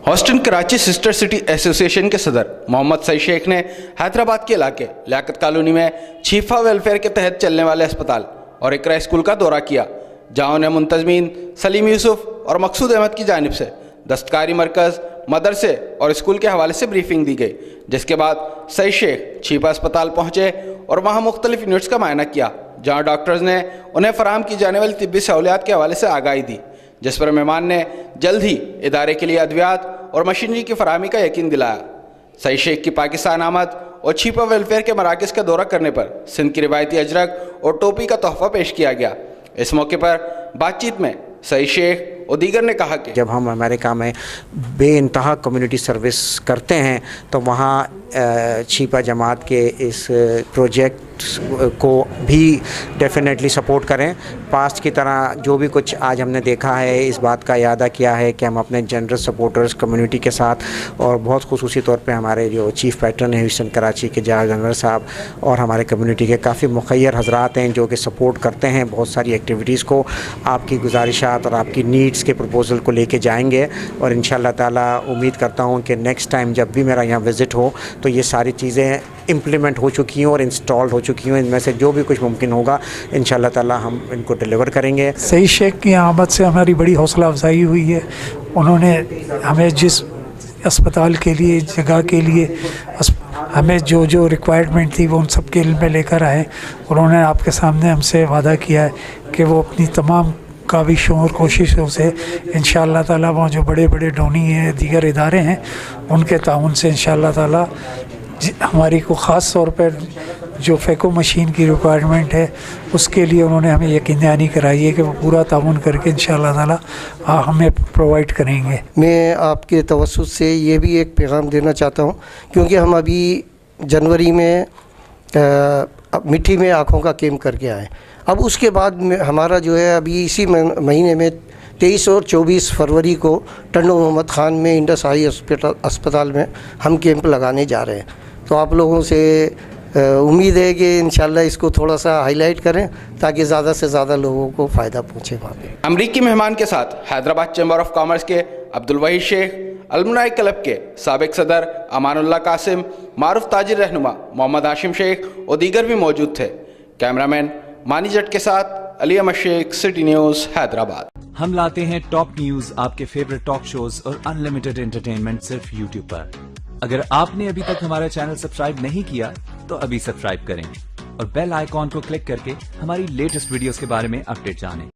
Houston Karachi sister city association کے صدر محمد سعید شیخ نے حیدرآباد کے علاقے لیاقت کالونی میں چھیفا ویلفیئر کے تحت چلنے والے اسپتال اور اقرا اسکول کا دورہ کیا، جہاں انہیں منتظمین سلیم یوسف اور مقصود احمد کی جانب سے دستکاری مرکز، مدرسے اور اسکول کے حوالے سے بریفنگ دی گئی، جس کے بعد سعید شیخ چھیپا اسپتال پہنچے اور وہاں مختلف یونٹس کا معائنہ کیا، جہاں ڈاکٹرز نے انہیں فراہم کی جانے والی طبی سہولیات کے حوالے سے آگاہی دی، جس پر مہمان نے جلد ہی ادارے کے لیے ادویات اور مشینری کی فراہمی کا یقین دلایا۔ سعید شیخ کی پاکستان آمد اور چھیپا ویلفیئر کے مراکز کا دورہ کرنے پر سندھ کی روایتی اجرک اور ٹوپی کا تحفہ پیش کیا گیا۔ اس موقع پر بات چیت میں سعید شیخ اور دیگر نے کہا کہ جب ہم امریکہ میں بے انتہا کمیونٹی سروس کرتے ہیں تو وہاں چھیپا جماعت کے اس پروجیکٹ کو بھی ڈیفینیٹلی سپورٹ کریں۔ پاسٹ کی طرح جو بھی کچھ آج ہم نے دیکھا ہے، اس بات کا اعادہ کیا ہے کہ ہم اپنے جنرل سپورٹرز کمیونٹی کے ساتھ، اور بہت خصوصی طور پہ ہمارے جو چیف پیٹرن ہیں ہیوسٹن کراچی کے جارج انور صاحب، اور ہمارے کمیونٹی کے کافی مخیر حضرات ہیں جو کہ سپورٹ کرتے ہیں بہت ساری ایکٹیویٹیز کو، آپ کی گزارشات اور آپ کی نیڈز کے پروپوزل کو لے کے جائیں گے، اور انشاءاللہ تعالیٰ امید کرتا ہوں کہ نیکسٹ ٹائم جب بھی میرا یہاں وزٹ ہو تو یہ ساری چیزیں امپلیمنٹ ہو چکی ہوں اور انسٹالڈ ہو چکی ہوں۔ ان میں سے جو بھی کچھ ممکن ہوگا انشاءاللہ تعالیٰ ہم ان کو ڈیلیور کریں گے۔ سعید شیخ کی آمد سے ہماری بڑی حوصلہ افزائی ہوئی ہے۔ انہوں نے ہمیں جس اسپتال کے لیے، جگہ کے لیے ہمیں جو ریکوائرمنٹ تھی وہ ان سب کے علم میں لے کر آئے۔ انہوں نے آپ کے سامنے ہم سے وعدہ کیا ہے کہ وہ اپنی تمام کاوشوں اور کوششوں سے انشاءاللہ تعالیٰ وہاں جو بڑے بڑے ڈونی ہیں، دیگر ادارے ہیں، ان کے تعاون سے انشاءاللہ تعالیٰ ہماری کو خاص طور پر جو فیکو مشین کی ریکوائرمنٹ ہے اس کے لیے انہوں نے ہمیں یقین دہانی کرائی ہے کہ وہ پورا تعاون کر کے انشاءاللہ تعالیٰ ہمیں پرووائڈ کریں گے۔ میں آپ کے توسط سے یہ بھی ایک پیغام دینا چاہتا ہوں، کیونکہ ہم ابھی جنوری میں مٹی میں آنکھوں کا کیمپ کر کے آئے، اب اس کے بعد ہمارا جو ہے ابھی اسی مہینے میں 23 اور 24 فروری کو ٹنڈو محمد خان میں انڈس آئی اسپتال میں ہم کیمپ لگانے جا رہے ہیں۔ تو آپ لوگوں سے امید ہے کہ انشاءاللہ اس کو تھوڑا سا ہائی لائٹ کریں تاکہ زیادہ سے زیادہ لوگوں کو فائدہ پہنچے وہاں پہ۔ امریکی مہمان کے ساتھ حیدرآباد چیمبر آف کامرس کے عبدالوحید شیخ، المنائی کلب کے سابق صدر امان اللہ قاسم، معروف تاجر رہنما محمد ہاشم شیخ اور دیگر بھی موجود تھے۔ کیمرامین مانی جٹ کے ساتھ علی احمد شیخ، سٹی نیوز، حیدرآباد۔ ہم لاتے ہیں ٹاپ نیوز، آپ کے فیورٹ ٹاک شوز اور انلمیٹڈ انٹرٹینمنٹ صرف یوٹیوب پر۔ اگر آپ نے ابھی تک ہمارا چینل سبسکرائب نہیں کیا تو ابھی سبسکرائب کریں اور بیل آئیکن کو کلک کر کے ہماری لیٹسٹ ویڈیوز کے بارے میں اپڈیٹ جانیں۔